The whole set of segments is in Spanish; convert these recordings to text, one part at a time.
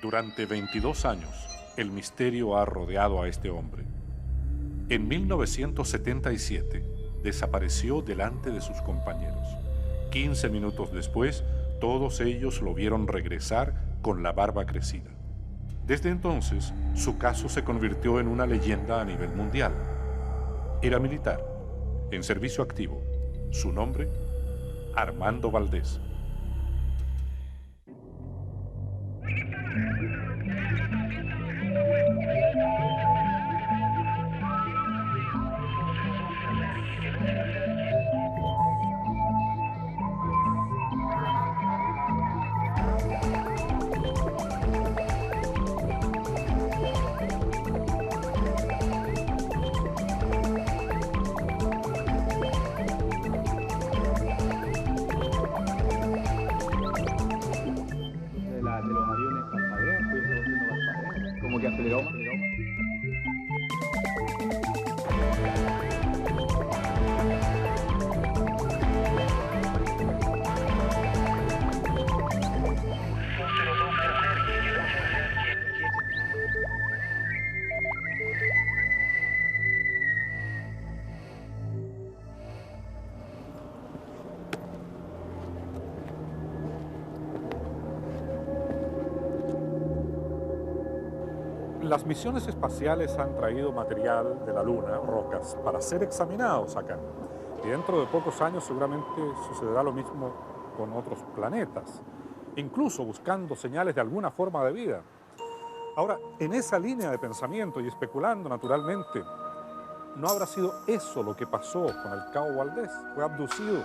Durante 22 años, el misterio ha rodeado a este hombre. En 1977, desapareció delante de sus compañeros. 15 minutos después, todos ellos lo vieron regresar con la barba crecida. Desde entonces, su caso se convirtió en una leyenda a nivel mundial. Era militar, en servicio activo. Su nombre, Armando Valdés. De los aviones parpadean, pues estamos haciendo parpadean. Como que aceleró más. Las misiones espaciales han traído material de la Luna, rocas, para ser examinados acá. Y dentro de pocos años seguramente sucederá lo mismo con otros planetas, incluso buscando señales de alguna forma de vida. Ahora, en esa línea de pensamiento y especulando naturalmente, ¿no habrá sido eso lo que pasó con el Cabo Valdés? Fue abducido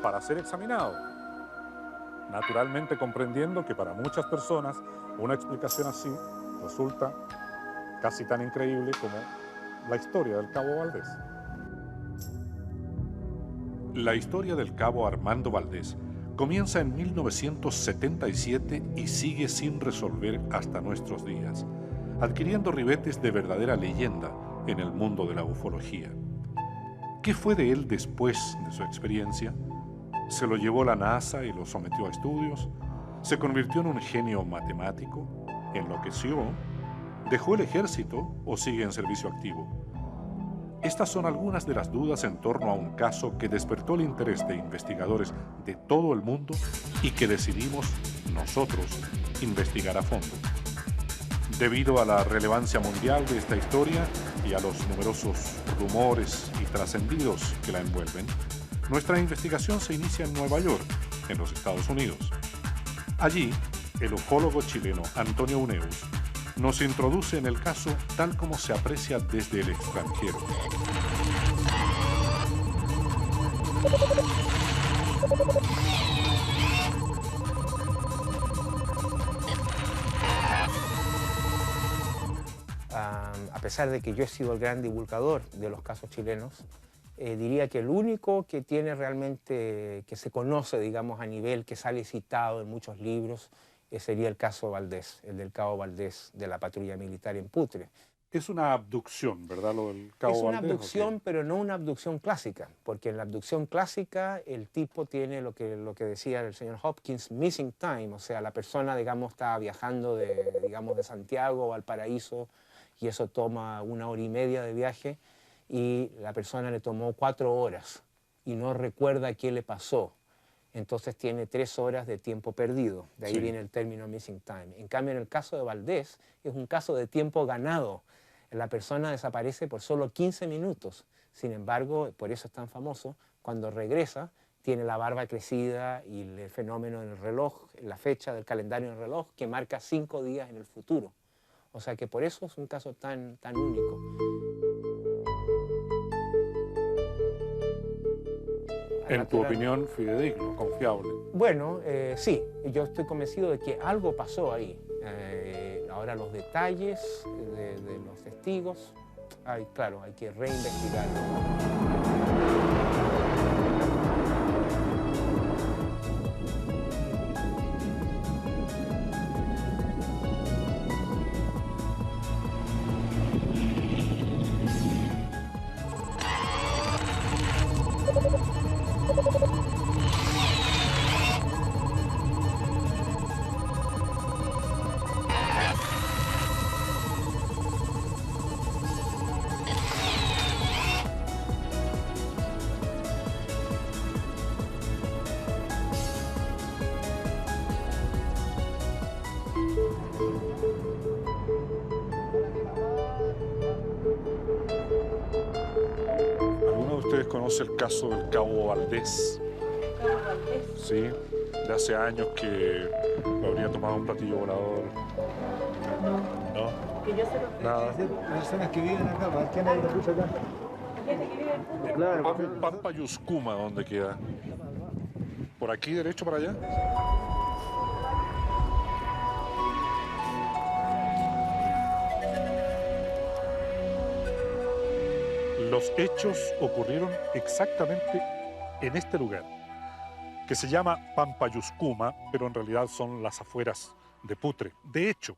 para ser examinado. Naturalmente comprendiendo que para muchas personas una explicación así resulta casi tan increíble como la historia del Cabo Valdés. La historia del Cabo Armando Valdés comienza en 1977 y sigue sin resolver hasta nuestros días, adquiriendo ribetes de verdadera leyenda en el mundo de la ufología. ¿Qué fue de él después de su experiencia? ¿Se lo llevó la NASA y lo sometió a estudios? ¿Se convirtió en un genio matemático? ¿Enloqueció? ¿Dejó el ejército o sigue en servicio activo? Estas son algunas de las dudas en torno a un caso que despertó el interés de investigadores de todo el mundo y que decidimos nosotros investigar a fondo. Debido a la relevancia mundial de esta historia y a los numerosos rumores y trascendidos que la envuelven, nuestra investigación se inicia en Nueva York, en los Estados Unidos. Allí, el ufólogo chileno Antonio Huneeus nos introduce en el caso tal como se aprecia desde el extranjero. A pesar de que yo he sido el gran divulgador de los casos chilenos, diría que el único que tiene realmente, que se conoce, digamos, a nivel que sale citado en muchos libros, sería el caso Valdés, el del Cabo Valdés de la patrulla militar en Putre. Es una abducción, ¿verdad? Lo del Cabo Es una Valdés, abducción, pero no una abducción clásica, porque en la abducción clásica el tipo tiene lo que decía el señor Hopkins, missing time, o sea, la persona, digamos, está viajando de Santiago a Valparaíso y eso toma 1 hora y media de viaje y la persona le tomó 4 horas y no recuerda qué le pasó. Entonces tiene 3 horas de tiempo perdido, de ahí viene el término missing time. En cambio, en el caso de Valdés, es un caso de tiempo ganado. La persona desaparece por solo 15 minutos. Sin embargo, por eso es tan famoso, cuando regresa, tiene la barba crecida y el fenómeno en el reloj, la fecha del calendario en el reloj, que marca 5 días en el futuro. O sea que por eso es un caso tan único. En tu opinión, fidedigno, confiable. Bueno, sí, yo estoy convencido de que algo pasó ahí. Ahora los detalles de los testigos, claro, hay que reinvestigarlo. conoce el caso del Cabo Valdés. ¿Cabo Valdés? Sí, de hace años que lo habría tomado un platillo volador. ¿No? Que yo se lo Nada, personas que viven acá, ¿para quién hay recursos acá? gente que vive en Putre. Claro. Pampa Yuscuma, ¿dónde queda? ¿Por aquí, derecho para allá? Los hechos ocurrieron exactamente en este lugar, que se llama Pampayuscuma, pero en realidad son las afueras de Putre. De hecho,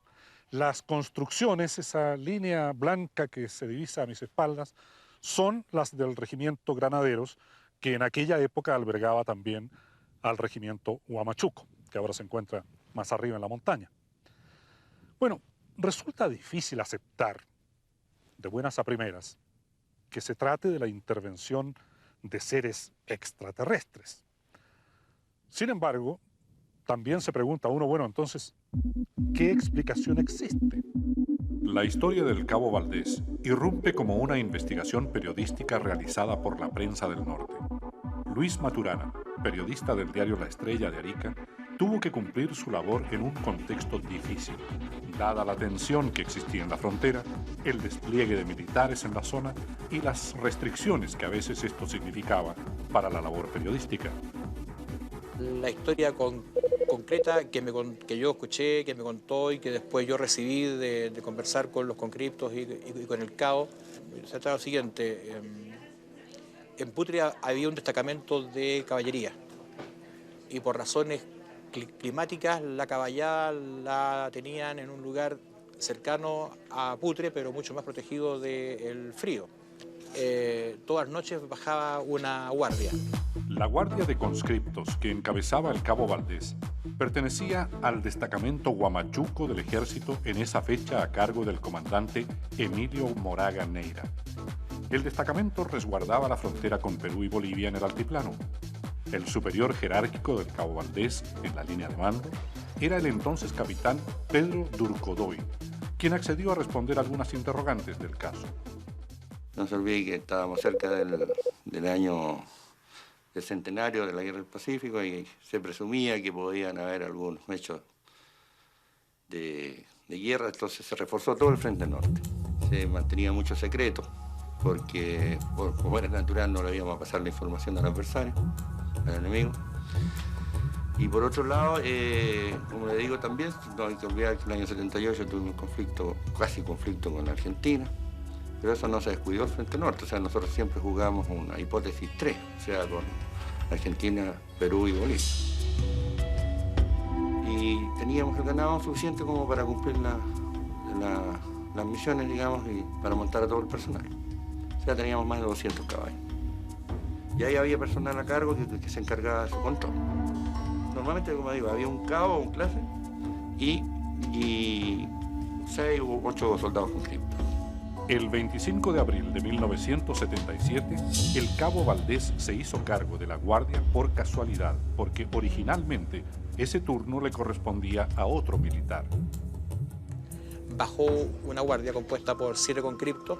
las construcciones, esa línea blanca que se divisa a mis espaldas, son las del regimiento Granaderos, que en aquella época albergaba también al regimiento Huamachuco, que ahora se encuentra más arriba en la montaña. Bueno, resulta difícil aceptar, de buenas a primeras, que se trate de la intervención de seres extraterrestres. Sin embargo, también se pregunta uno, bueno, entonces, ¿qué explicación existe? La historia del Cabo Valdés irrumpe como una investigación periodística realizada por la prensa del norte. Luis Maturana, periodista del diario La Estrella de Arica, tuvo que cumplir su labor en un contexto difícil, dada la tensión que existía en la frontera, el despliegue de militares en la zona y las restricciones que a veces esto significaba para la labor periodística. La historia concreta que yo escuché, que me contó y que después yo recibí de conversar con los conscriptos y con el cabo, se trata de lo siguiente. En Putre había un destacamento de caballería y por razones climáticas la caballada la tenían en un lugar cercano a Putre, pero mucho más protegido del frío. Todas las noches bajaba una guardia. La guardia de conscriptos que encabezaba el Cabo Valdés pertenecía al destacamento Huamachuco del ejército en esa fecha a cargo del comandante Emilio Moraga Neira. El destacamento resguardaba la frontera con Perú y Bolivia en el altiplano. El superior jerárquico del Cabo Valdés, en la línea de mando, era el entonces capitán Pedro Durcodoy, quien accedió a responder algunas interrogantes del caso. No se olvide que estábamos cerca del año del centenario de la Guerra del Pacífico y se presumía que podían haber algunos hechos de guerra, entonces se reforzó todo el frente norte. Se mantenía mucho secreto porque, como era natural, no le íbamos a pasar la información al adversario, al enemigo. Y por otro lado, como le digo también, no hay que olvidar que en el año 78 tuvimos un conflicto, casi conflicto con Argentina, pero eso no se descuidó el Frente Norte, o sea, nosotros siempre jugamos una hipótesis 3, o sea, con Argentina, Perú y Bolivia. Y teníamos el ganado suficiente como para cumplir las misiones, digamos, y para montar a todo el personal. O sea, teníamos más de 200 caballos. Y ahí había personal a cargo que se encargaba de su control. Normalmente, como digo, había un cabo, un clase, y 6 u 8 soldados conscriptos. El 25 de abril de 1977, el Cabo Valdés se hizo cargo de la guardia por casualidad, porque originalmente ese turno le correspondía a otro militar. Bajó una guardia compuesta por 7 conscriptos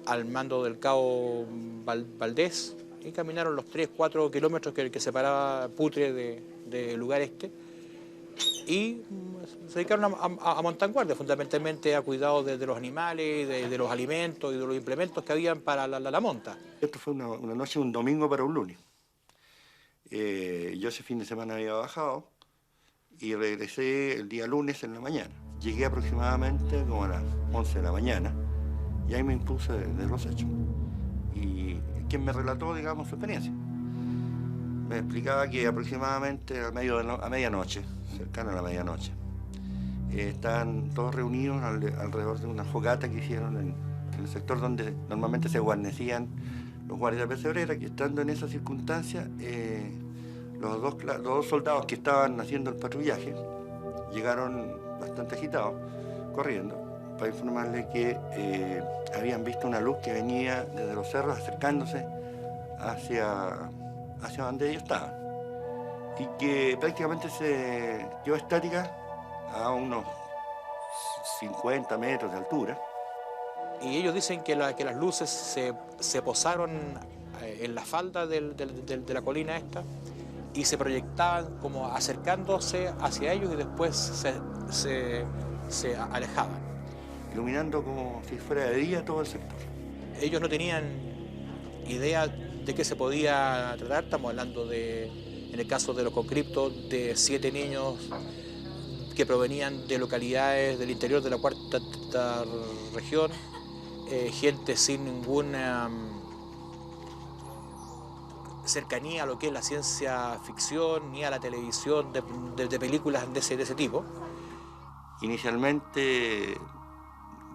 al mando del Cabo Valdés y caminaron los 3-4 kilómetros que separaba Putre del lugar este y se dedicaron a montar guardia, fundamentalmente a cuidado de los animales, de los alimentos y de los implementos que habían para la monta. Esto fue una noche, un domingo para un lunes. Yo ese fin de semana había bajado y regresé el día lunes en la mañana. Llegué aproximadamente como a las 11 de la mañana y ahí me impuse de los hechos. Y quien me relató, digamos, su experiencia. Me explicaba que aproximadamente a medianoche, cercano a la medianoche, estaban todos reunidos alrededor de una fogata que hicieron en el sector donde normalmente se guarnecían los guardias de pesebrera, que estando en esa circunstancia, los dos soldados que estaban haciendo el patrullaje llegaron bastante agitados, corriendo, para informarle que habían visto una luz que venía desde los cerros acercándose hacia donde ellos estaban y que prácticamente se quedó estática a unos 50 metros de altura. Y ellos dicen que las luces se posaron en la falda de la colina esta y se proyectaban como acercándose hacia ellos y después se alejaban. Iluminando como si fuera de día todo el sector. Ellos no tenían idea de qué se podía tratar. Estamos hablando en el caso de los conscriptos, de 7 niños que provenían de localidades del interior de la cuarta región, gente sin ninguna cercanía a lo que es la ciencia ficción ni a la televisión de películas de ese tipo. Inicialmente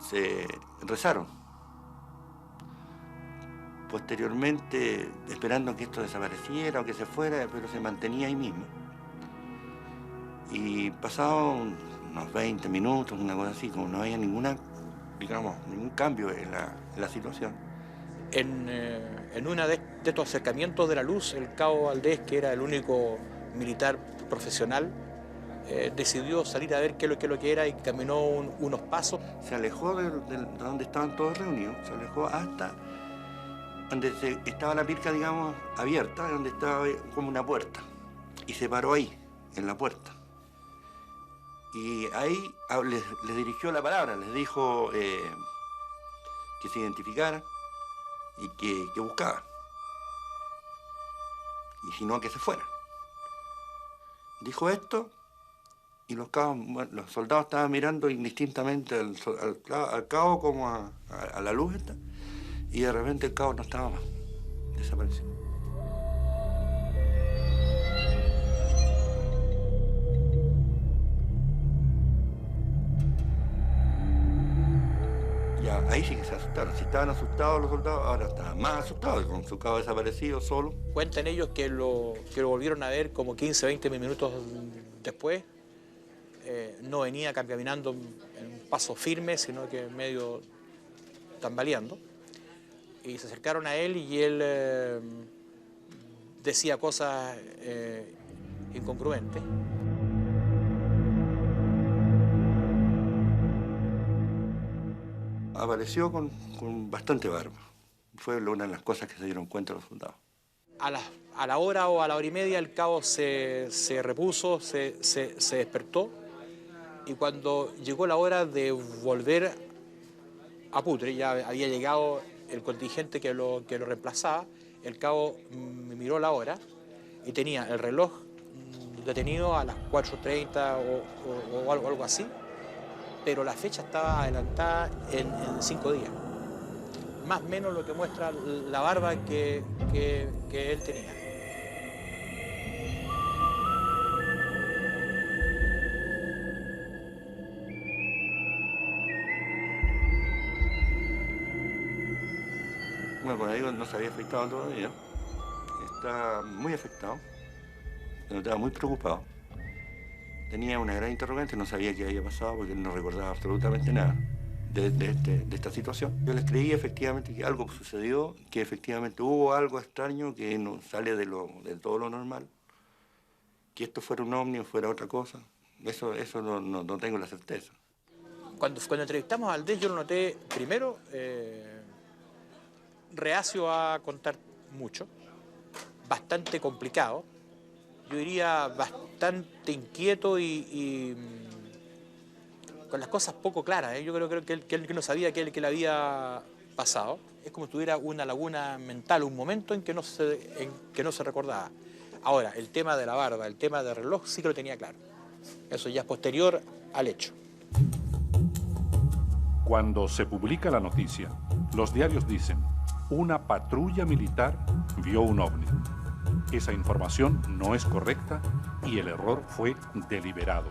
se rezaron. Posteriormente, esperando que esto desapareciera o que se fuera, pero se mantenía ahí mismo. Y pasados unos 20 minutos, una cosa así, como no había ningún cambio en la situación. En una de estos acercamientos de la luz, el cabo Valdés, que era el único militar profesional, decidió salir a ver qué es lo que era y caminó unos pasos. Se alejó de donde estaban todos reunidos, se alejó hasta donde estaba la pirca, digamos, abierta, donde estaba como una puerta. Y se paró ahí, en la puerta. Y ahí les dirigió la palabra, les dijo que se identificaran y que buscaban. Y si no, que se fueran. Dijo esto y los soldados estaban mirando indistintamente al cabo como a la luz esta, y de repente el cabo no estaba más, desapareció. Ya, ahí sí que se asustaron. Si estaban asustados los soldados, ahora estaban más asustados, con su cabo desaparecido, solo. Cuentan ellos que lo volvieron a ver como 15, 20 minutos después. No venía caminando en un paso firme, sino que medio tambaleando. Y se acercaron a él y él decía cosas incongruentes. Apareció con bastante barba. Fue una de las cosas que se dieron cuenta los soldados. A la hora o a la hora y media el cabo se repuso, se despertó, y cuando llegó la hora de volver a Putre, ya había llegado el contingente que lo reemplazaba, el cabo miró la hora y tenía el reloj detenido a las 4:30 o algo así, pero la fecha estaba adelantada en 5 días. Más o menos lo que muestra la barba que él tenía. Bueno, como digo, no se había afectado todavía. Está muy afectado. Se notaba muy preocupado. Tenía una gran interrogante, no sabía qué había pasado porque él no recordaba absolutamente nada de esta situación. Yo les creí efectivamente que algo sucedió, que efectivamente hubo algo extraño que no sale de todo lo normal. Que esto fuera un ovni o fuera otra cosa, eso no tengo la certeza. Cuando entrevistamos a Valdés, yo lo noté primero reacio a contar mucho, bastante complicado, yo diría bastante inquieto y con las cosas poco claras. Yo creo que él no sabía qué le había pasado. Es como si tuviera una laguna mental, un momento en que no se recordaba. Ahora, el tema de la barba, el tema del reloj, sí que lo tenía claro. Eso ya es posterior al hecho. Cuando se publica la noticia, los diarios dicen: una patrulla militar vio un ovni. Esa información no es correcta y el error fue deliberado.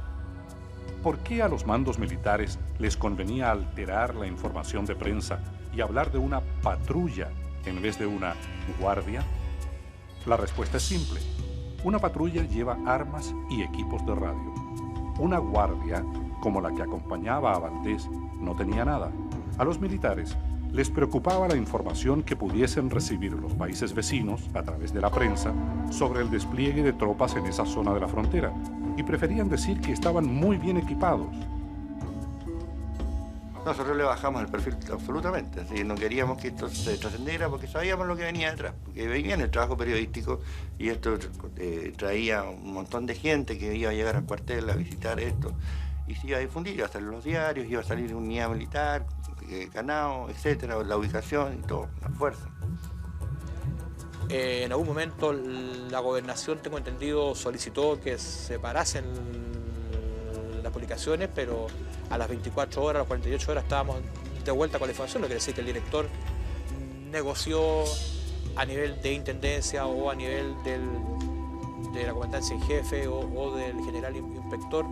¿Por qué a los mandos militares les convenía alterar la información de prensa y hablar de una patrulla en vez de una guardia? La respuesta es simple. Una patrulla lleva armas y equipos de radio. Una guardia, como la que acompañaba a Valdés, no tenía nada. A los militares les preocupaba la información que pudiesen recibir los países vecinos a través de la prensa sobre el despliegue de tropas en esa zona de la frontera y preferían decir que estaban muy bien equipados. Nosotros le bajamos el perfil absolutamente, así, no queríamos que esto se trascendiera porque sabíamos lo que venía detrás, porque venía en el trabajo periodístico y esto traía un montón de gente que iba a llegar al cuartel a visitar esto y se iba a difundir, iba a salir en los diarios, iba a salir unidad militar, Canao, etcétera, la ubicación y todo, la fuerza. En algún momento la gobernación, tengo entendido, solicitó que se parasen las publicaciones, pero a las 24 horas, a las 48 horas estábamos de vuelta con la información, lo que quiere decir que el director negoció a nivel de intendencia o a nivel de la comandancia en jefe o del general inspector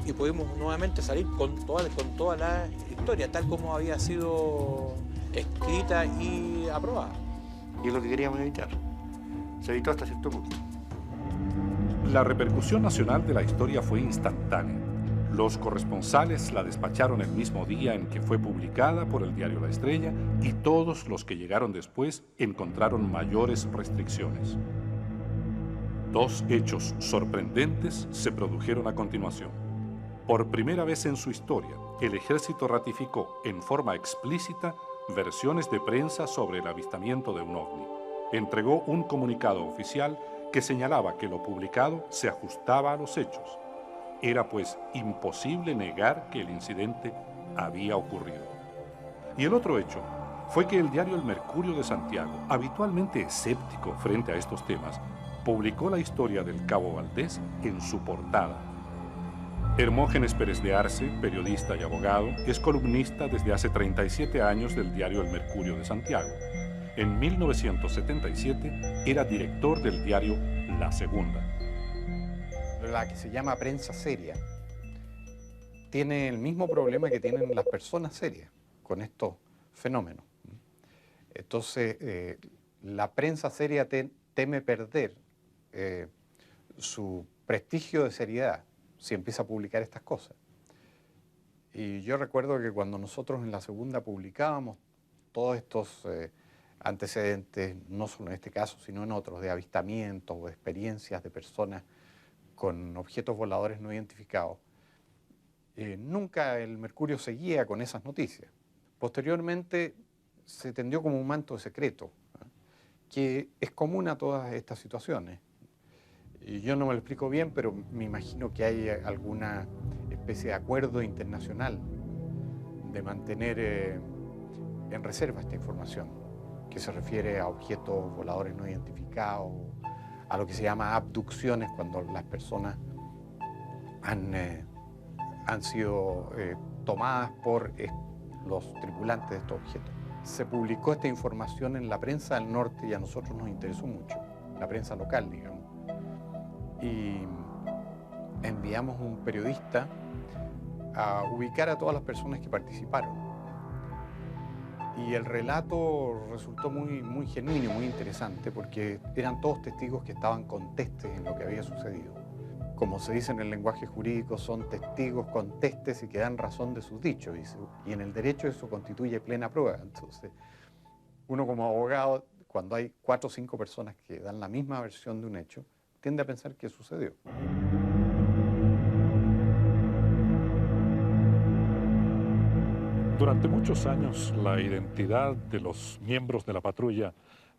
y pudimos nuevamente salir con toda la historia, tal como había sido escrita y aprobada. Y es lo que queríamos evitar. Se evitó hasta cierto punto. La repercusión nacional de la historia fue instantánea. Los corresponsales la despacharon el mismo día en que fue publicada por el diario La Estrella y todos los que llegaron después encontraron mayores restricciones. Dos hechos sorprendentes se produjeron a continuación. Por primera vez en su historia, el ejército ratificó en forma explícita versiones de prensa sobre el avistamiento de un ovni. Entregó un comunicado oficial que señalaba que lo publicado se ajustaba a los hechos. Era pues imposible negar que el incidente había ocurrido. Y el otro hecho fue que el diario El Mercurio de Santiago, habitualmente escéptico frente a estos temas, publicó la historia del Cabo Valdés en su portada. Hermógenes Pérez de Arce, periodista y abogado, es columnista desde hace 37 años del diario El Mercurio de Santiago. En 1977 era director del diario La Segunda. La que se llama prensa seria tiene el mismo problema que tienen las personas serias con estos fenómenos. Entonces, la prensa seria teme perder su prestigio de seriedad si empieza a publicar estas cosas. Y yo recuerdo que cuando nosotros en La Segunda publicábamos todos estos antecedentes, no solo en este caso, sino en otros, de avistamientos o de experiencias de personas con objetos voladores no identificados, nunca el Mercurio seguía con esas noticias. Posteriormente se tendió como un manto de secreto, que es común a todas estas situaciones. Y yo no me lo explico bien, pero me imagino que hay alguna especie de acuerdo internacional de mantener en reserva esta información, que se refiere a objetos voladores no identificados, a lo que se llama abducciones, cuando las personas han sido tomadas por los tripulantes de estos objetos. Se publicó esta información en la prensa del norte y a nosotros nos interesó mucho, la prensa local, digamos. Y enviamos un periodista a ubicar a todas las personas que participaron. Y el relato resultó muy genuino, muy interesante, porque eran todos testigos que estaban contestes en lo que había sucedido. Como se dice en el lenguaje jurídico, son testigos contestes y que dan razón de sus dichos. Y en el derecho eso constituye plena prueba. Entonces, uno como abogado, cuando hay 4 o 5 personas que dan la misma versión de un hecho, tiende a pensar que sucedió. Durante muchos años, la identidad de los miembros de la patrulla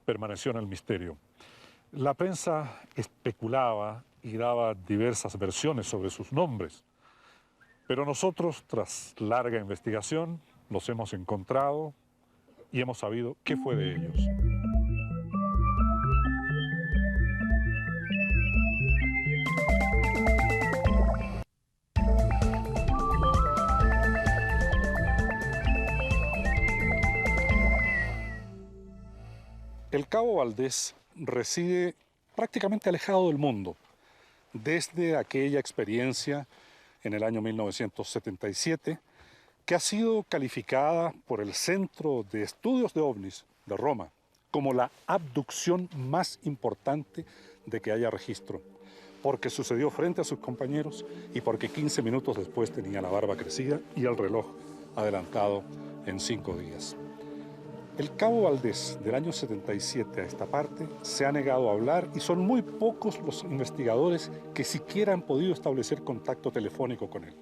permaneció en el misterio. La prensa especulaba y daba diversas versiones sobre sus nombres. Pero nosotros, tras larga investigación, los hemos encontrado y hemos sabido qué fue de ellos. El Cabo Valdés reside prácticamente alejado del mundo. Desde aquella experiencia en el año 1977, que ha sido calificada por el Centro de Estudios de OVNIs de Roma como la abducción más importante de que haya registro, porque sucedió frente a sus compañeros y porque 15 minutos después tenía la barba crecida y el reloj adelantado en 5 días. El Cabo Valdés, del año 77 a esta parte, se ha negado a hablar y son muy pocos los investigadores que siquiera han podido establecer contacto telefónico con él.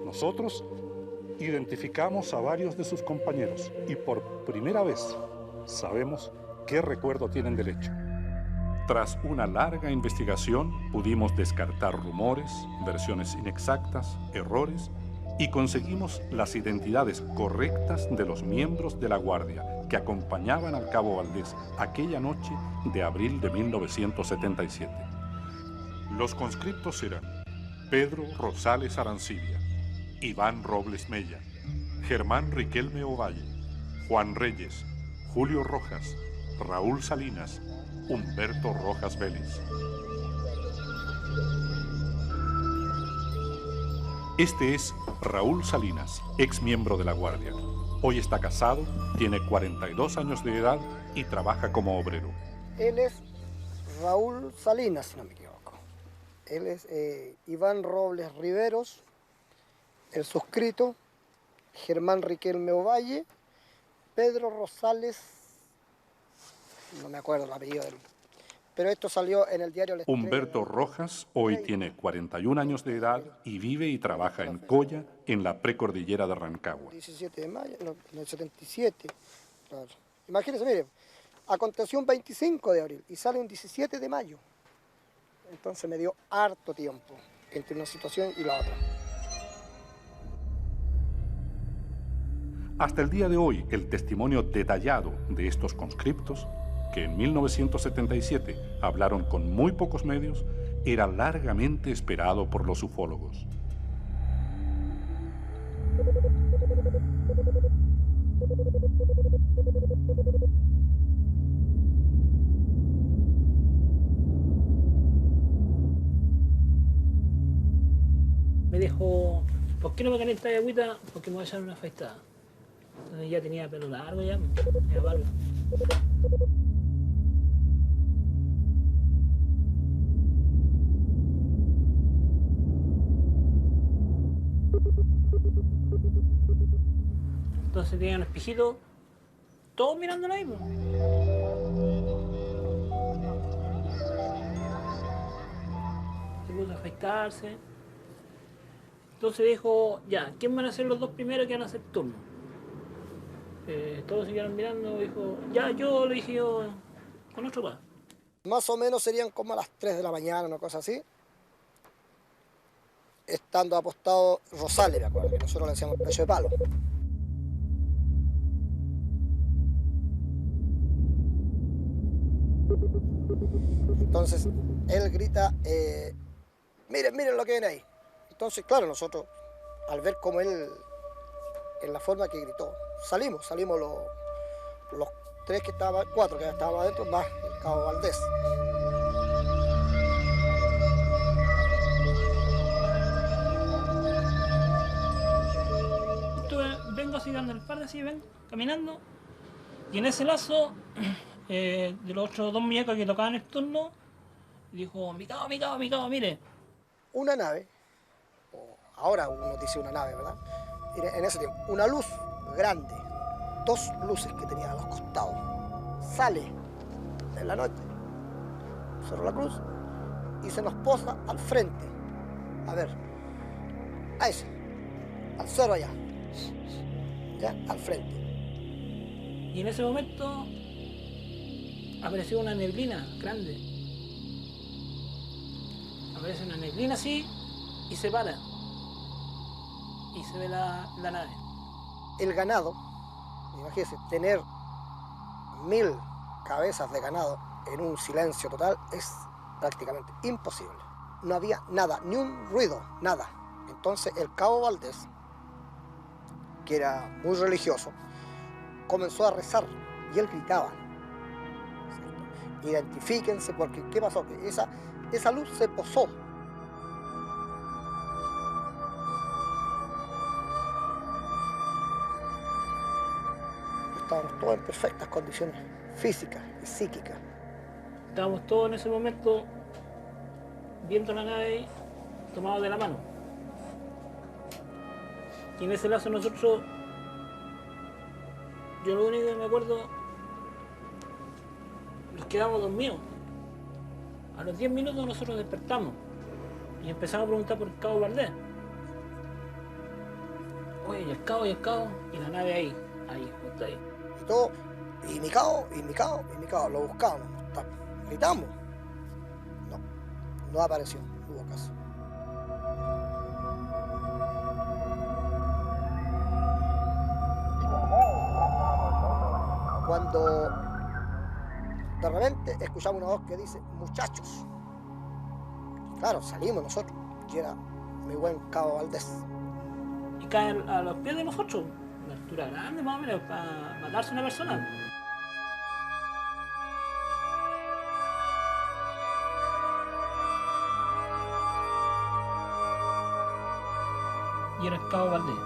Nosotros Identificamos a varios de sus compañeros y por primera vez sabemos qué recuerdo tienen del hecho. Tras una larga investigación pudimos descartar rumores, versiones inexactas, errores y conseguimos las identidades correctas de los miembros de la Guardia que acompañaban al cabo Valdés aquella noche de abril de 1977. Los conscriptos eran Pedro Rosales Arancibia, Iván Robles Mella, Germán Riquelme Ovalle, Juan Reyes, Julio Rojas, Raúl Salinas, Humberto Rojas Vélez. Este es Raúl Salinas, ex miembro de la Guardia. Hoy está casado, tiene 42 años de edad y trabaja como obrero. Él es Raúl Salinas, si no me equivoco. Él es Iván Robles Riveros, el suscrito, Germán Riquelme Ovalle, Pedro Rosales, no me acuerdo el apellido de él, pero esto salió en el diario La Estrella. Humberto Rojas hoy tiene 41 años de edad y vive y trabaja en Coya, en la precordillera de Rancagua. 17 de mayo, no, en el 77, claro. Imagínense, miren, aconteció un 25 de abril y sale un 17 de mayo. Entonces me dio harto tiempo entre una situación y la otra. Hasta el día de hoy, el testimonio detallado de estos conscriptos, que en 1977 hablaron con muy pocos medios, era largamente esperado por los ufólogos. Me dijo, ¿por qué no me calentas de agüita? Porque me voy a echar una afeitada. Entonces ya tenía pelo largo ya, tenía barba. Entonces tenía un espejito, todos mirándola ahí. Se puso a afeitarse. Entonces dijo, ya, ¿quién van a ser los dos primeros que van a hacer turno? Todos siguieron mirando, dijo, ya, yo le dije yo, con otro más. Más o menos serían como a las 3 de la mañana, una cosa así. Estando apostado Rosales, me acuerdo, que nosotros le decíamos pecho de palo. Entonces, él grita, miren, miren lo que viene ahí. Entonces, claro, nosotros, al ver cómo él, en la forma que gritó, salimos los tres que estaban, cuatro que estaban adentro, más el cabo Valdés. Vengo así dando el par de así, vengo caminando, y en ese lazo, de los otros dos muñecos que tocaban el turno, dijo, mi cabo, mire. Una nave, ahora uno dice una nave, ¿verdad? En ese tiempo, una luz grande, dos luces que tenía a los costados, sale en la noche, Cerro La Cruz, y se nos posa al frente. A ver, a ese, al cerro allá, ya, al frente. Y en ese momento apareció una neblina grande. Aparece una neblina así y se para. Y se ve la nave. El ganado, imagínense, tener 1000 cabezas de ganado en un silencio total es prácticamente imposible. No había nada, ni un ruido, nada. Entonces el cabo Valdés, que era muy religioso, comenzó a rezar y él gritaba, ¿cierto? Identifíquense, porque ¿qué pasó? Que esa luz se posó. Estábamos todos en perfectas condiciones físicas y psíquicas. Estábamos todos en ese momento viendo la nave tomados de la mano. Y en ese lazo nosotros, yo lo único que me acuerdo, nos quedamos dormidos. A los 10 minutos nosotros despertamos y empezamos a preguntar por el cabo Valdés. oye, y el cabo, y la nave ahí, justo ahí. Y todo, y mi cabo, lo buscábamos, gritamos. No apareció, no hubo caso. Cuando de repente escuchamos una voz que dice, muchachos. Claro, salimos nosotros, y era mi buen cabo Valdés. Y cae a los pies de nosotros, una altura grande más o menos, para matarse a una persona. Y era el cabo Valdés.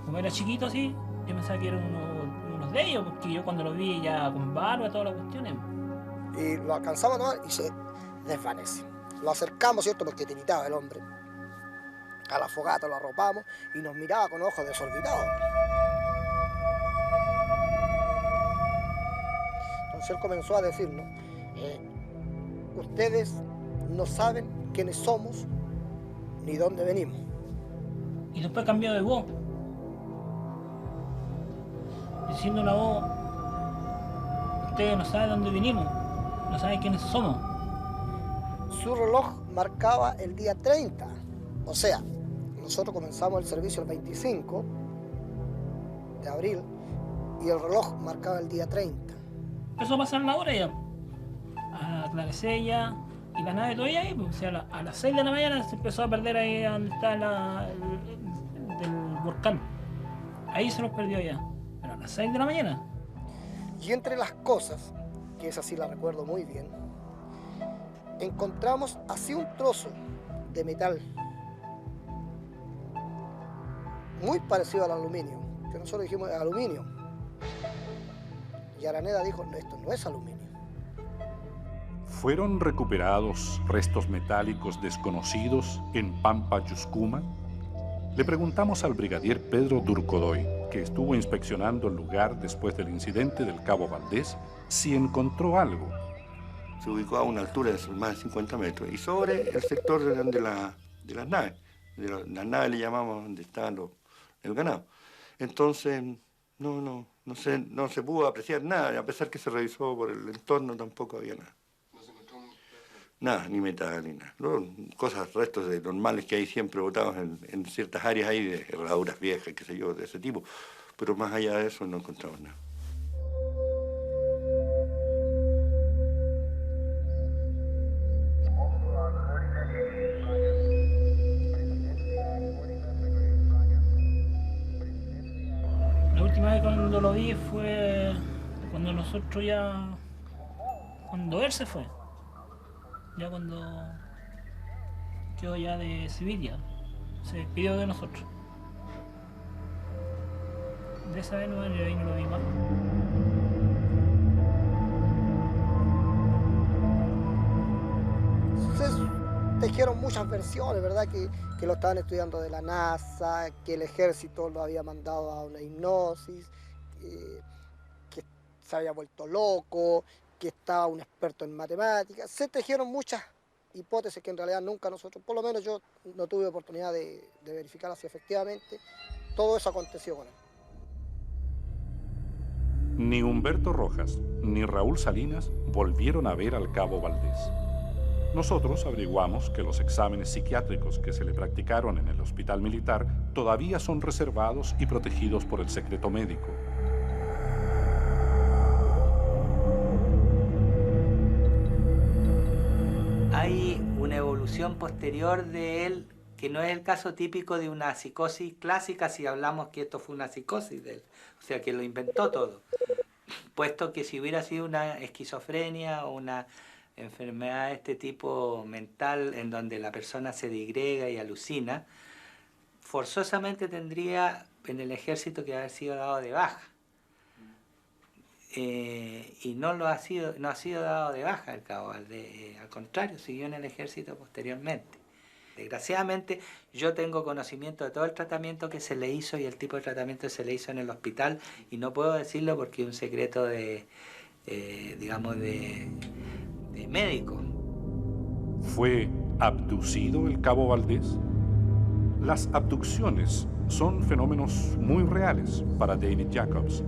Como era chiquito así, yo pensaba que eran unos de ellos, porque yo cuando lo vi ya con barba y todas las cuestiones. Y lo alcanzamos a tomar y se desvanece. Lo acercamos, ¿cierto? Porque tiritaba el hombre. A la fogata lo arropamos y nos miraba con ojos desorbitados. Entonces él comenzó a decirnos, ustedes no saben quiénes somos ni dónde venimos. Y después cambió de voz. Diciendo una voz, ustedes no saben dónde vinimos, no saben quiénes somos. Su reloj marcaba el día 30, o sea, nosotros comenzamos el servicio el 25 de abril y el reloj marcaba el día 30. Empezó a pasar la hora ya, a aclarecer ya, y la nave todavía ahí, pues, o sea, a las 6 de la mañana se empezó a perder ahí donde está del volcán. Ahí se nos perdió ya, pero a las 6 de la mañana. Y entre las cosas, que esa sí la recuerdo muy bien, encontramos así un trozo de metal muy parecido al aluminio, que nosotros dijimos aluminio. Y Araneda dijo, no, esto no es aluminio. ¿Fueron recuperados restos metálicos desconocidos en Pampa Yuscuma? Le preguntamos al brigadier Pedro Durcodoy, que estuvo inspeccionando el lugar después del incidente del Cabo Valdés, si encontró algo. Se ubicó a una altura de más de 50 metros y sobre el sector de las naves. Las naves le llamamos donde estaban el ganado. Entonces no se pudo apreciar nada, a pesar que se revisó por el entorno tampoco había nada. ¿No se encontró nada, ni metal, ni nada? Cosas, restos normales que hay siempre botados en ciertas áreas ahí de herraduras viejas, qué sé yo, de ese tipo. Pero más allá de eso no encontramos nada. La última vez cuando lo vi fue cuando nosotros cuando él se fue, ya cuando quedó ya de civil ya, se despidió de nosotros. De esa vez no, ahí no lo vi más. Se tejieron muchas versiones, ¿verdad? Que lo estaban estudiando de la NASA, que el ejército lo había mandado a una hipnosis, que se había vuelto loco, que estaba un experto en matemáticas. Se tejieron muchas hipótesis que en realidad nunca nosotros, por lo menos yo no tuve oportunidad de verificar si efectivamente todo eso aconteció con él. Ni Humberto Rojas ni Raúl Salinas volvieron a ver al Cabo Valdés. Nosotros averiguamos que los exámenes psiquiátricos que se le practicaron en el hospital militar todavía son reservados y protegidos por el secreto médico. Hay una evolución posterior de él que no es el caso típico de una psicosis clásica si hablamos que esto fue una psicosis de él, o sea que lo inventó todo, puesto que si hubiera sido una esquizofrenia o una enfermedad de este tipo mental en donde la persona se digrega y alucina, forzosamente tendría en el ejército que haber sido dado de baja. Y no ha sido dado de baja el Cabo Valdés, al contrario, siguió en el ejército posteriormente. Desgraciadamente yo tengo conocimiento de todo el tratamiento que se le hizo y el tipo de tratamiento que se le hizo en el hospital y no puedo decirlo porque es un secreto digamos de médico. ¿Fue abducido el Cabo Valdés? Las abducciones son fenómenos muy reales para David Jacobs,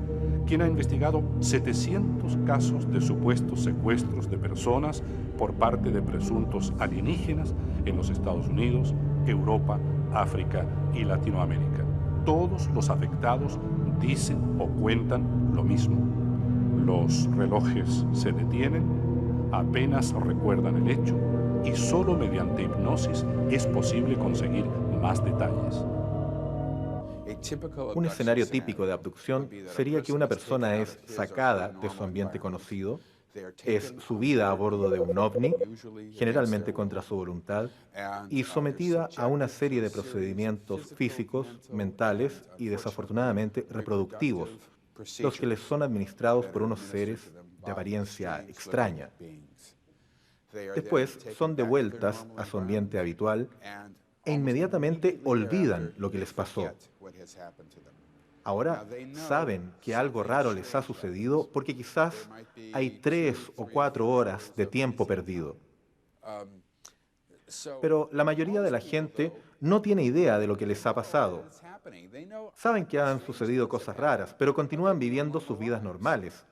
quien ha investigado 700 casos de supuestos secuestros de personas por parte de presuntos alienígenas en los Estados Unidos, Europa, África y Latinoamérica. Todos los afectados dicen o cuentan lo mismo. Los relojes se detienen, apenas recuerdan el hecho y solo mediante hipnosis es posible conseguir más detalles. Un escenario típico de abducción sería que una persona es sacada de su ambiente conocido, es subida a bordo de un ovni, generalmente contra su voluntad, y sometida a una serie de procedimientos físicos, mentales y desafortunadamente reproductivos, los que les son administrados por unos seres de apariencia extraña. Después son devueltas a su ambiente habitual e inmediatamente olvidan lo que les pasó. Ahora saben que algo raro les ha sucedido porque quizás hay 3 o 4 horas de tiempo perdido. Pero la mayoría de la gente no tiene idea de lo que les ha pasado. Saben que han sucedido cosas raras, pero continúan viviendo sus vidas normales.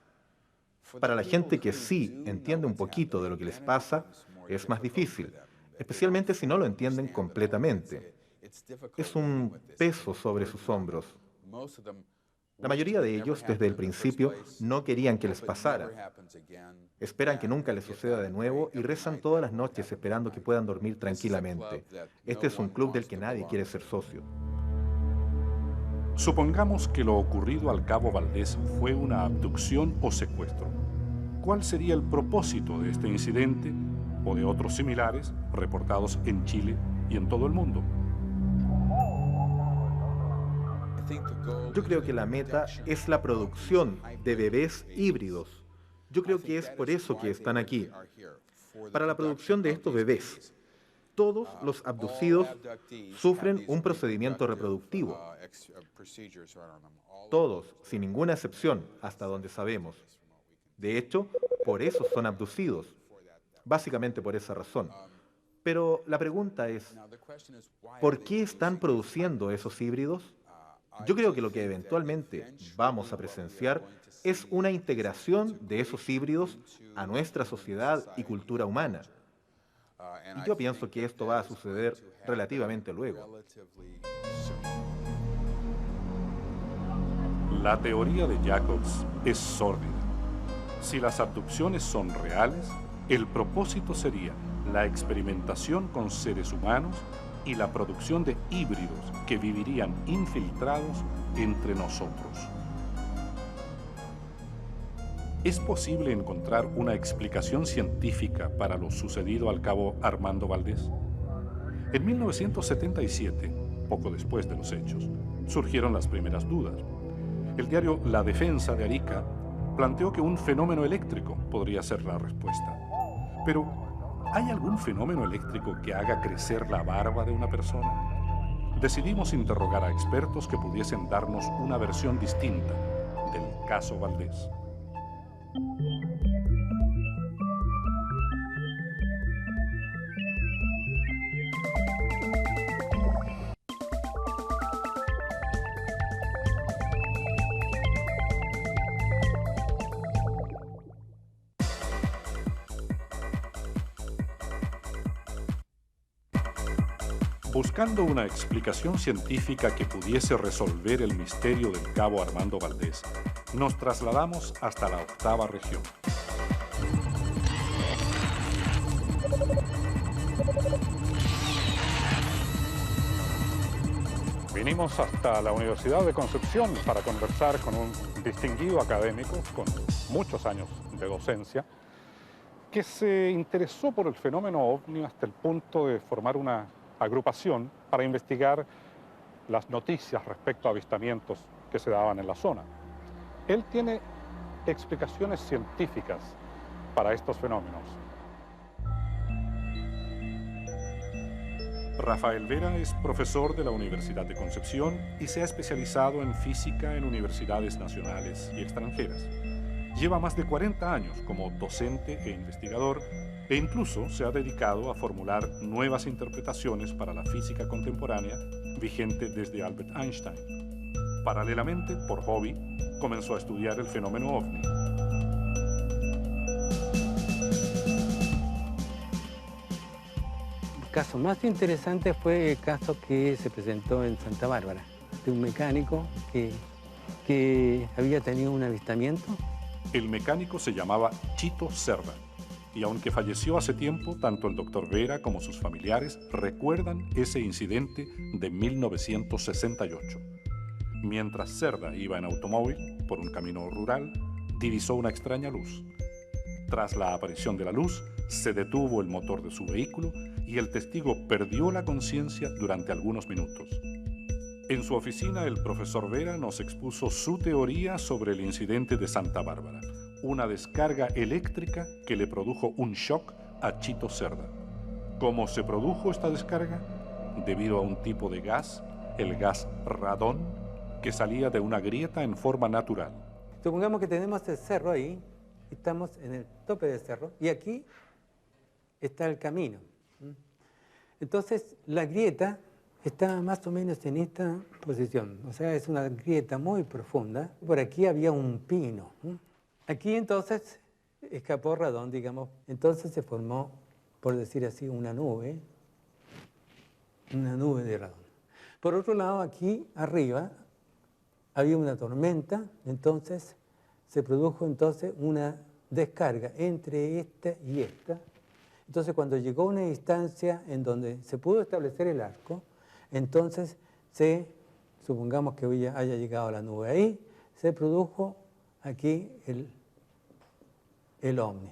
Para la gente que sí entiende un poquito de lo que les pasa, es más difícil, especialmente si no lo entienden completamente. Es un peso sobre sus hombros. La mayoría de ellos, desde el principio, no querían que les pasara. Esperan que nunca les suceda de nuevo y rezan todas las noches esperando que puedan dormir tranquilamente. Este es un club del que nadie quiere ser socio. Supongamos que lo ocurrido al cabo Valdés fue una abducción o secuestro. ¿Cuál sería el propósito de este incidente o de otros similares reportados en Chile y en todo el mundo? Yo creo que la meta es la producción de bebés híbridos. Yo creo que es por eso que están aquí, para la producción de estos bebés. Todos los abducidos sufren un procedimiento reproductivo. Todos, sin ninguna excepción, hasta donde sabemos. De hecho, por eso son abducidos. Básicamente por esa razón. Pero la pregunta es, ¿por qué están produciendo esos híbridos? Yo creo que lo que eventualmente vamos a presenciar es una integración de esos híbridos a nuestra sociedad y cultura humana. Y yo pienso que esto va a suceder relativamente luego. La teoría de Jacobs es sórdida. Si las abducciones son reales, el propósito sería la experimentación con seres humanos y la producción de híbridos que vivirían infiltrados entre nosotros. ¿Es posible encontrar una explicación científica para lo sucedido al cabo Armando Valdés? En 1977, poco después de los hechos, surgieron las primeras dudas. El diario La Defensa de Arica planteó que un fenómeno eléctrico podría ser la respuesta. Pero, ¿hay algún fenómeno eléctrico que haga crecer la barba de una persona? Decidimos interrogar a expertos que pudiesen darnos una versión distinta del caso Valdés. Buscando una explicación científica que pudiese resolver el misterio del cabo Armando Valdés, nos trasladamos hasta la 8ª región. Vinimos hasta la Universidad de Concepción para conversar con un distinguido académico con muchos años de docencia que se interesó por el fenómeno ovni hasta el punto de formar una agrupación para investigar las noticias respecto a avistamientos que se daban en la zona. Él tiene explicaciones científicas para estos fenómenos. Rafael Vera es profesor de la Universidad de Concepción y se ha especializado en física en universidades nacionales y extranjeras. Lleva más de 40 años como docente e investigador E incluso se ha dedicado a formular nuevas interpretaciones para la física contemporánea vigente desde Albert Einstein. Paralelamente, por hobby, comenzó a estudiar el fenómeno ovni. El caso más interesante fue el caso que se presentó en Santa Bárbara, de un mecánico que había tenido un avistamiento. El mecánico se llamaba Chito Cerda, y aunque falleció hace tiempo, tanto el doctor Vera como sus familiares recuerdan ese incidente de 1968. Mientras Cerda iba en automóvil por un camino rural, divisó una extraña luz. Tras la aparición de la luz, se detuvo el motor de su vehículo y el testigo perdió la conciencia durante algunos minutos. En su oficina, el profesor Vera nos expuso su teoría sobre el incidente de Santa Bárbara, una descarga eléctrica que le produjo un shock a Chito Cerda. ¿Cómo se produjo esta descarga? Debido a un tipo de gas, el gas radón, que salía de una grieta en forma natural. Supongamos que tenemos el cerro ahí, estamos en el tope del cerro, y aquí está el camino. Entonces, la grieta está más o menos en esta posición, o sea, es una grieta muy profunda. Por aquí había un pino. Aquí entonces escapó radón, digamos, entonces se formó, por decir así, una nube de radón. Por otro lado, aquí arriba había una tormenta, entonces se produjo entonces una descarga entre esta y esta. Entonces, cuando llegó a una distancia en donde se pudo establecer el arco, entonces supongamos que haya llegado la nube ahí, se produjo aquí el ovni.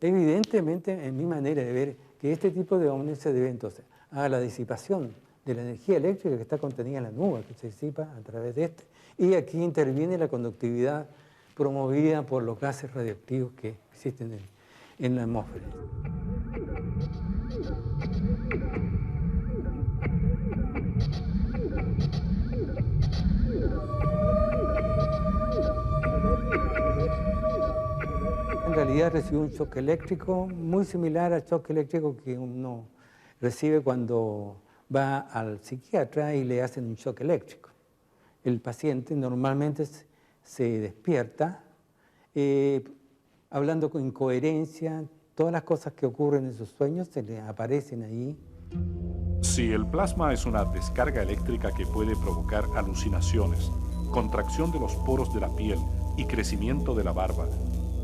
Evidentemente, en mi manera de ver, que este tipo de ovni se debe entonces a la disipación de la energía eléctrica que está contenida en la nube, que se disipa a través de este. Y aquí interviene la conductividad promovida por los gases radioactivos que existen en la atmósfera. En realidad recibió un shock eléctrico muy similar al shock eléctrico que uno recibe cuando va al psiquiatra y le hacen un shock eléctrico. El paciente normalmente se despierta hablando con incoherencia, todas las cosas que ocurren en sus sueños se le aparecen ahí. Si el plasma es una descarga eléctrica que puede provocar alucinaciones, contracción de los poros de la piel y crecimiento de la barba,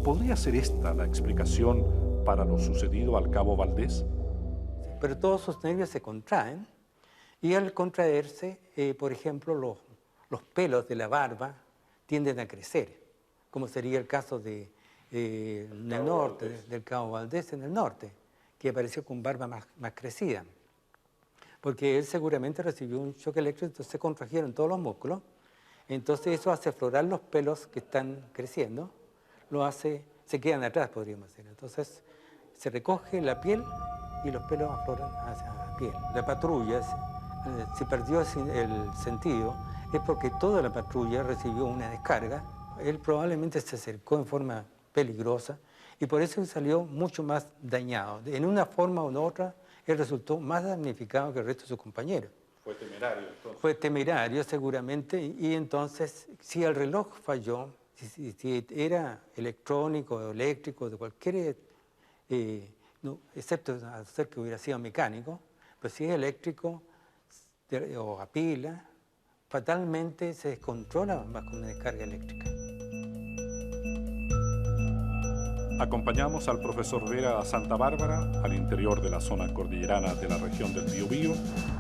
¿podría ser esta la explicación para lo sucedido al cabo Valdés? Pero todos sus nervios se contraen y al contraerse, por ejemplo, los pelos de la barba tienden a crecer, como sería el caso del norte, del cabo Valdés en el norte, que apareció con barba más crecida. Porque él seguramente recibió un shock eléctrico, entonces se contrajeron todos los músculos, entonces eso hace aflorar los pelos que están creciendo, se quedan atrás, podríamos decir. Entonces se recoge la piel y los pelos afloran hacia la piel. La patrulla, si perdió el sentido, es porque toda la patrulla recibió una descarga. Él probablemente se acercó en forma peligrosa y por eso salió mucho más dañado. En una forma u otra, él resultó más damnificado que el resto de sus compañeros. Fue temerario, entonces. Fue temerario, seguramente, y entonces, si el reloj falló, si era electrónico o eléctrico, de cualquier, excepto hacer que hubiera sido mecánico, pues si es eléctrico o a pila, fatalmente se descontrola bajo una descarga eléctrica. Acompañamos al profesor Vera a Santa Bárbara, al interior de la zona cordillerana de la región del Biobío,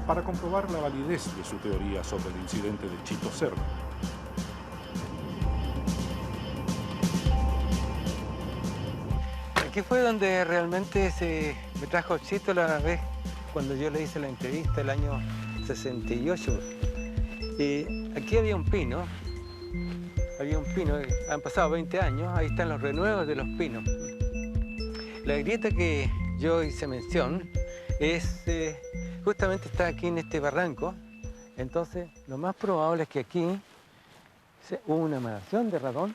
para comprobar la validez de su teoría sobre el incidente de Chito Cerda. Aquí fue donde realmente me trajo Chito la vez cuando yo le hice la entrevista el año 68. Aquí había un pino, han pasado 20 años, ahí están los renuevos de los pinos. La grieta que yo hice mención justamente está aquí en este barranco, entonces lo más probable es que aquí hubo una emanación de radón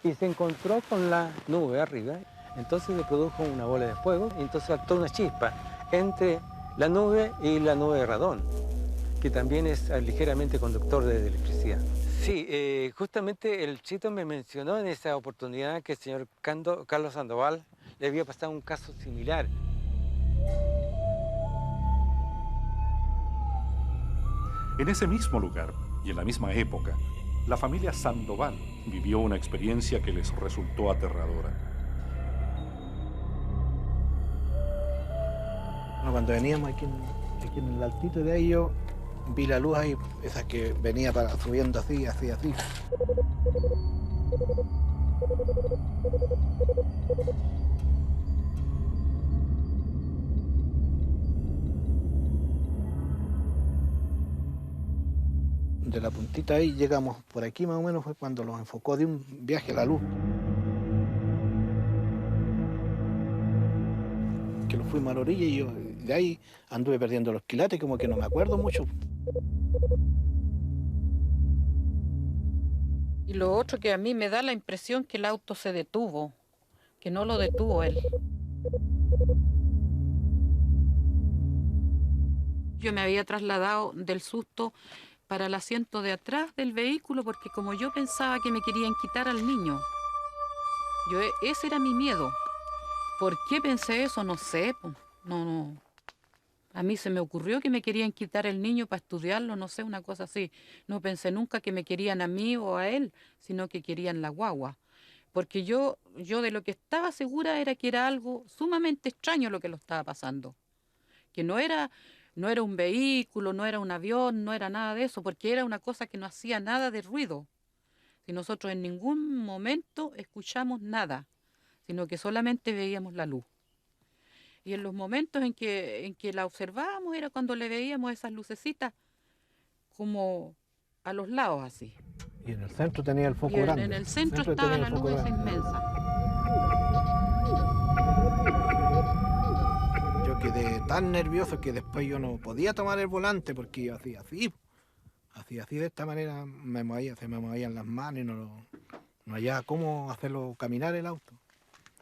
y se encontró con la nube arriba. Entonces se produjo una bola de fuego y entonces saltó una chispa entre la nube y la nube de radón, que también es ligeramente conductor de electricidad. Sí, justamente el Chito me mencionó en esa oportunidad que el señor Carlos Sandoval le había pasado un caso similar. En ese mismo lugar y en la misma época, la familia Sandoval vivió una experiencia que les resultó aterradora. Bueno, cuando veníamos aquí en el altito de ahí, yo vi la luz ahí, esa que venía subiendo así. De la puntita ahí llegamos por aquí más o menos, fue cuando los enfocó de un viaje a la luz. Que lo fuimos a la orilla y yo de ahí anduve perdiendo los quilates, como que no me acuerdo mucho. Y lo otro que a mí me da la impresión que el auto se detuvo, que no lo detuvo él. Yo me había trasladado del susto para el asiento de atrás del vehículo porque como yo pensaba que me querían quitar al niño. Ese era mi miedo. ¿Por qué pensé eso? No sé. No. A mí se me ocurrió que me querían quitar el niño para estudiarlo, no sé, una cosa así. No pensé nunca que me querían a mí o a él, sino que querían la guagua. Porque yo de lo que estaba segura era que era algo sumamente extraño lo que lo estaba pasando. Que no era un vehículo, no era un avión, no era nada de eso, porque era una cosa que no hacía nada de ruido. Si nosotros en ningún momento escuchamos nada, sino que solamente veíamos la luz. Y en los momentos en que la observábamos era cuando le veíamos esas lucecitas como a los lados así. Y en el centro tenía el foco grande. En el centro estaba la luz esa inmensa. Yo quedé tan nervioso que después yo no podía tomar el volante porque yo hacía así de esta manera, se me movían las manos y no hallaba cómo hacerlo caminar el auto.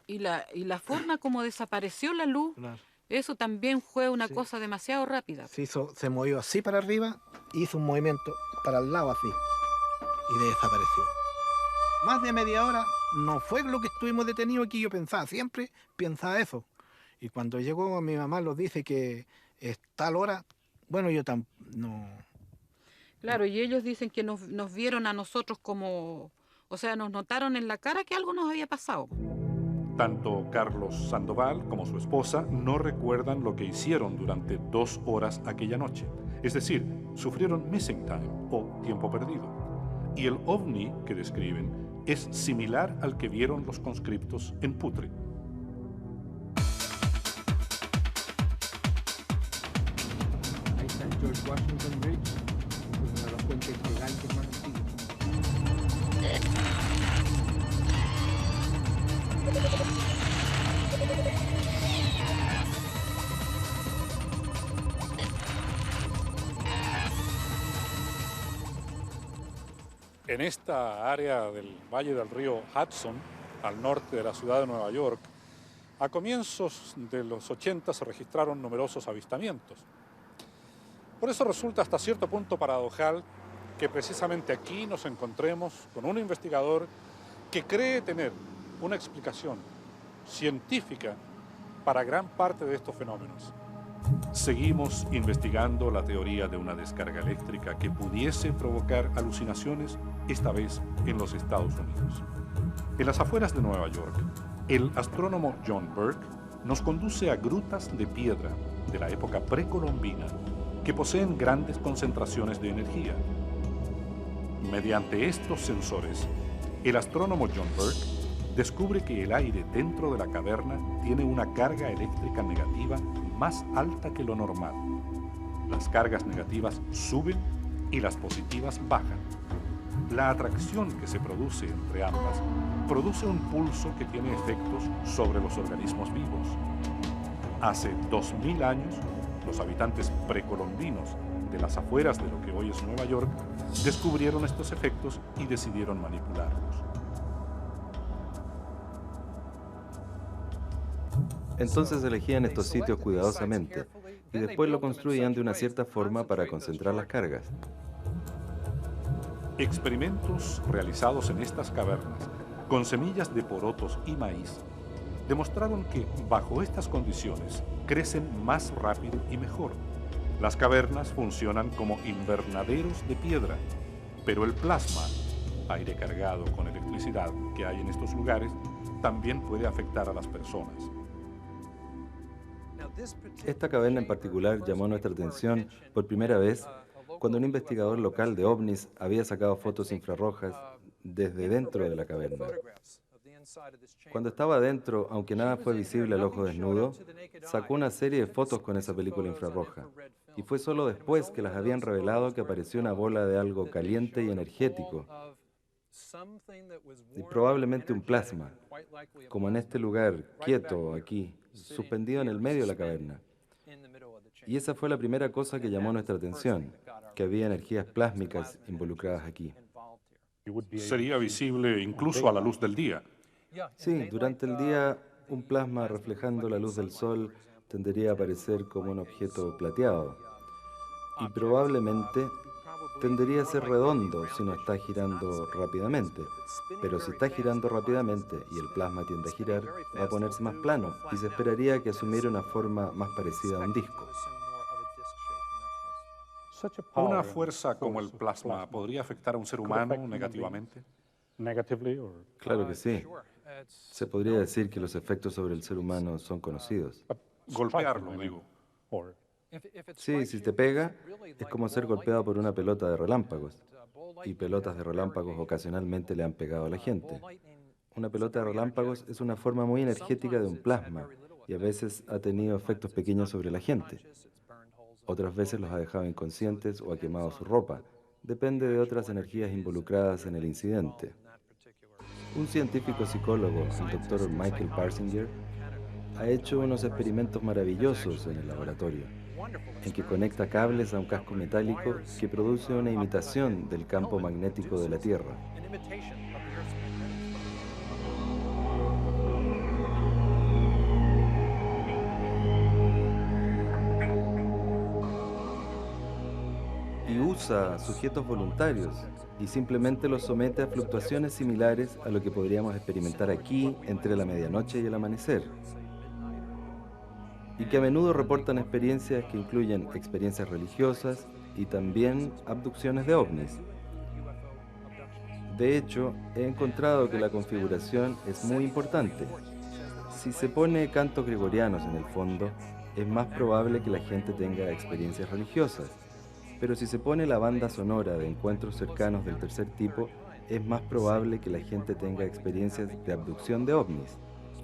Y la forma como desapareció la luz, claro. Eso también fue una cosa demasiado rápida. Se movió así para arriba, hizo un movimiento para el lado así y desapareció. Más de media hora no fue lo que estuvimos detenidos aquí, yo siempre pensaba eso. Y cuando llegó mi mamá nos dice que es tal hora, bueno, yo no... Claro, y ellos dicen que nos vieron a nosotros como... O sea, nos notaron en la cara que algo nos había pasado. Tanto Carlos Sandoval como su esposa no recuerdan lo que hicieron durante 2 horas aquella noche. Es decir, sufrieron missing time o tiempo perdido. Y el ovni que describen es similar al que vieron los conscriptos en Putre. Ahí está el George Washington Bridge, uno de los puentes gigantes más antiguos. En esta área del valle del río Hudson, al norte de la ciudad de Nueva York, a comienzos de los 80 se registraron numerosos avistamientos. Por eso resulta hasta cierto punto paradojal que precisamente aquí nos encontremos con un investigador que cree tener una explicación científica para gran parte de estos fenómenos. Seguimos investigando la teoría de una descarga eléctrica que pudiese provocar alucinaciones, esta vez en los Estados Unidos. En las afueras de Nueva York, el astrónomo John Burke nos conduce a grutas de piedra de la época precolombina que poseen grandes concentraciones de energía. Mediante estos sensores, el astrónomo John Burke descubre que el aire dentro de la caverna tiene una carga eléctrica negativa más alta que lo normal. Las cargas negativas suben y las positivas bajan. La atracción que se produce entre ambas produce un pulso que tiene efectos sobre los organismos vivos. Hace 2000 años, los habitantes precolombinos de las afueras de lo que hoy es Nueva York descubrieron estos efectos y decidieron manipularlos. Entonces elegían estos sitios cuidadosamente y después lo construían de una cierta forma para concentrar las cargas. Experimentos realizados en estas cavernas con semillas de porotos y maíz demostraron que bajo estas condiciones crecen más rápido y mejor. Las cavernas funcionan como invernaderos de piedra, pero el plasma, aire cargado con electricidad que hay en estos lugares, también puede afectar a las personas. Esta caverna en particular llamó nuestra atención por primera vez cuando un investigador local de ovnis había sacado fotos infrarrojas desde dentro de la caverna. Cuando estaba adentro, aunque nada fue visible al ojo desnudo, sacó una serie de fotos con esa película infrarroja. Y fue solo después que las habían revelado que apareció una bola de algo caliente y energético. Y probablemente un plasma, como en este lugar, quieto aquí, suspendido en el medio de la caverna. Y esa fue la primera cosa que llamó nuestra atención, que había energías plásmicas involucradas aquí. Sería visible incluso a la luz del día. Sí, durante el día un plasma reflejando la luz del sol tendería a aparecer como un objeto plateado y probablemente tendería a ser redondo si no está girando rápidamente, pero si está girando rápidamente y el plasma tiende a girar, va a ponerse más plano y se esperaría que asumiera una forma más parecida a un disco. ¿Una fuerza como el plasma podría afectar a un ser humano negativamente? Claro que sí. Se podría decir que los efectos sobre el ser humano son conocidos. Golpearlo, digo. Sí, si te pega, es como ser golpeado por una pelota de relámpagos. Y pelotas de relámpagos ocasionalmente le han pegado a la gente. Una pelota de relámpagos es una forma muy energética de un plasma y a veces ha tenido efectos pequeños sobre la gente. Otras veces los ha dejado inconscientes o ha quemado su ropa. Depende de otras energías involucradas en el incidente. Un científico psicólogo, el doctor Michael Parsinger, ha hecho unos experimentos maravillosos en el laboratorio, en que conecta cables a un casco metálico que produce una imitación del campo magnético de la Tierra. Y usa sujetos voluntarios y simplemente los somete a fluctuaciones similares a lo que podríamos experimentar aquí entre la medianoche y el amanecer. Y que a menudo reportan experiencias que incluyen experiencias religiosas y también abducciones de ovnis. De hecho, he encontrado que la configuración es muy importante. Si se pone cantos gregorianos en el fondo, es más probable que la gente tenga experiencias religiosas. Pero si se pone la banda sonora de encuentros cercanos del tercer tipo, es más probable que la gente tenga experiencias de abducción de ovnis.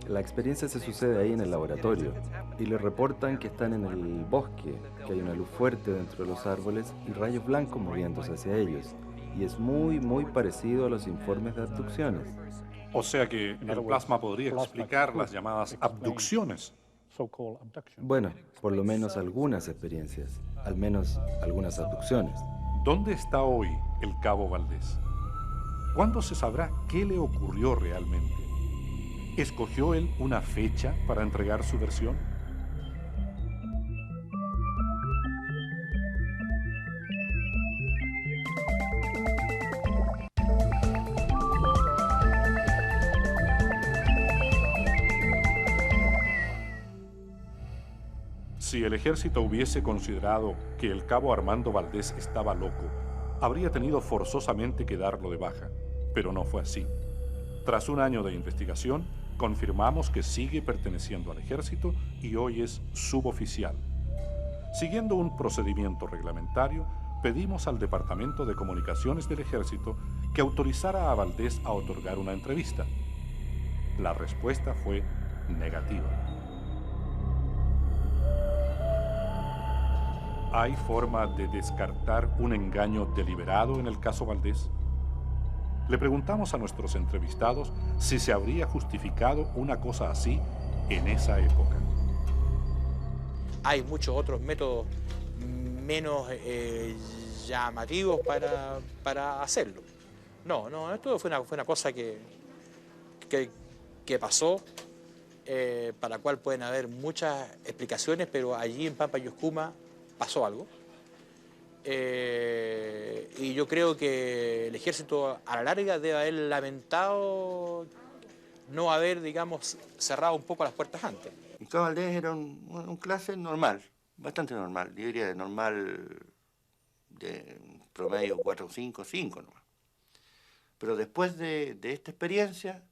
La experiencia se sucede ahí en el laboratorio y le reportan que están en el bosque, que hay una luz fuerte dentro de los árboles y rayos blancos moviéndose hacia ellos. Y es muy parecido a los informes de abducciones. O sea que el plasma podría explicar las llamadas abducciones. Bueno, por lo menos algunas experiencias, al menos algunas abducciones. ¿Dónde está hoy el Cabo Valdés? ¿Cuándo se sabrá qué le ocurrió realmente? ¿Escogió él una fecha para entregar su versión? Si el ejército hubiese considerado que el cabo Armando Valdés estaba loco, habría tenido forzosamente que darlo de baja, pero no fue así. Tras un año de investigación, confirmamos que sigue perteneciendo al ejército y hoy es suboficial. Siguiendo un procedimiento reglamentario, pedimos al Departamento de Comunicaciones del Ejército que autorizara a Valdés a otorgar una entrevista. La respuesta fue negativa. ¿Hay forma de descartar un engaño deliberado en el caso Valdés? Le preguntamos a nuestros entrevistados si se habría justificado una cosa así en esa época. Hay muchos otros métodos menos llamativos para hacerlo. No, esto fue una cosa que pasó para la cual pueden haber muchas explicaciones, pero allí en Pampa Yoscuma pasó algo. Y yo creo que el ejército a la larga debe haber lamentado no haber, digamos, cerrado un poco las puertas antes. El Cabo Valdés era un clase normal, bastante normal, yo diría de normal, de promedio 4, 5, 5 nomás. Pero después de esta experiencia,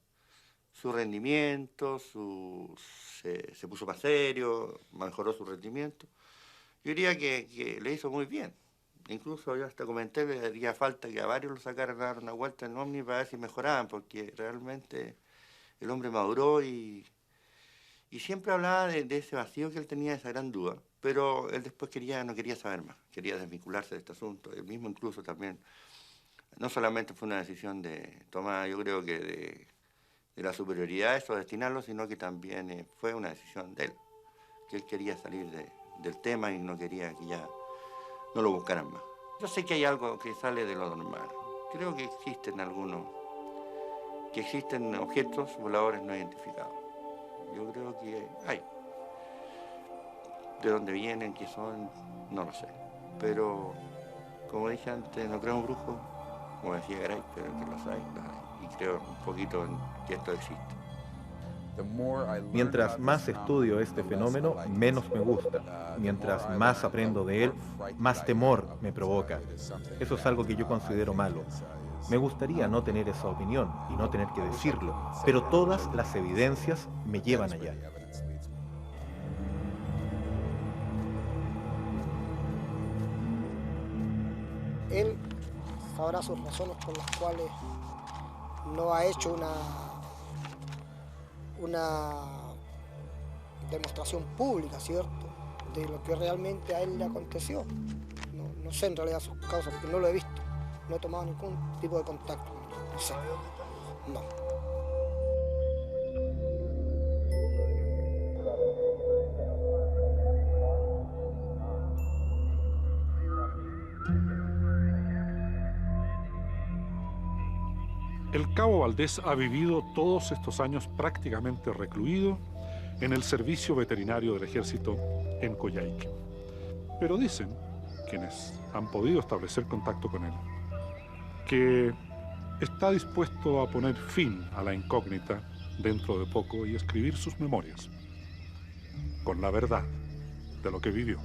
su rendimiento, se puso más serio, mejoró su rendimiento. Yo diría que le hizo muy bien. Incluso yo hasta comenté que haría falta que a varios lo sacaran a dar una vuelta en Omni para ver si mejoraban, porque realmente el hombre maduró y siempre hablaba de ese vacío que él tenía, esa gran duda, pero él después no quería saber más, quería desvincularse de este asunto. Él mismo incluso también, no solamente fue una decisión tomada, yo creo que de la superioridad, eso, destinarlo, sino que también fue una decisión de él, que él quería salir del tema y no quería que ya no lo buscaran más. Yo sé que hay algo que sale de lo normal. Creo que existen objetos voladores no identificados. Yo creo que hay. De dónde vienen, qué son, no lo sé. Pero, como dije antes, no creo en brujos, como decía Garay, pero que los hay. Y creo un poquito en que esto existe. Mientras más estudio este fenómeno, menos me gusta. Mientras más aprendo de él, más temor me provoca. Eso es algo que yo considero malo. Me gustaría no tener esa opinión y no tener que decirlo, pero todas las evidencias me llevan allá. Él sabrá sus razones por las cuales no ha hecho una demostración pública, ¿cierto?, de lo que realmente a él le aconteció. No sé en realidad sus causas, porque no lo he visto. No he tomado ningún tipo de contacto. No sé. No. El Cabo Valdés ha vivido todos estos años prácticamente recluido en el servicio veterinario del ejército en Coyhaique. Pero dicen, quienes han podido establecer contacto con él, que está dispuesto a poner fin a la incógnita dentro de poco y escribir sus memorias, con la verdad de lo que vivió.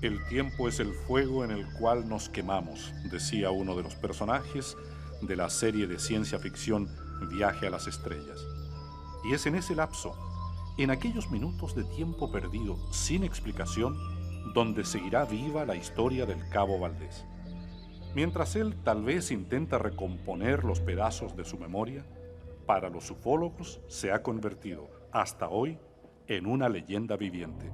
El tiempo es el fuego en el cual nos quemamos, decía uno de los personajes de la serie de ciencia ficción Viaje a las Estrellas. Y es en ese lapso, en aquellos minutos de tiempo perdido sin explicación, donde seguirá viva la historia del Cabo Valdés. Mientras él tal vez intenta recomponer los pedazos de su memoria, para los ufólogos se ha convertido, hasta hoy, en una leyenda viviente.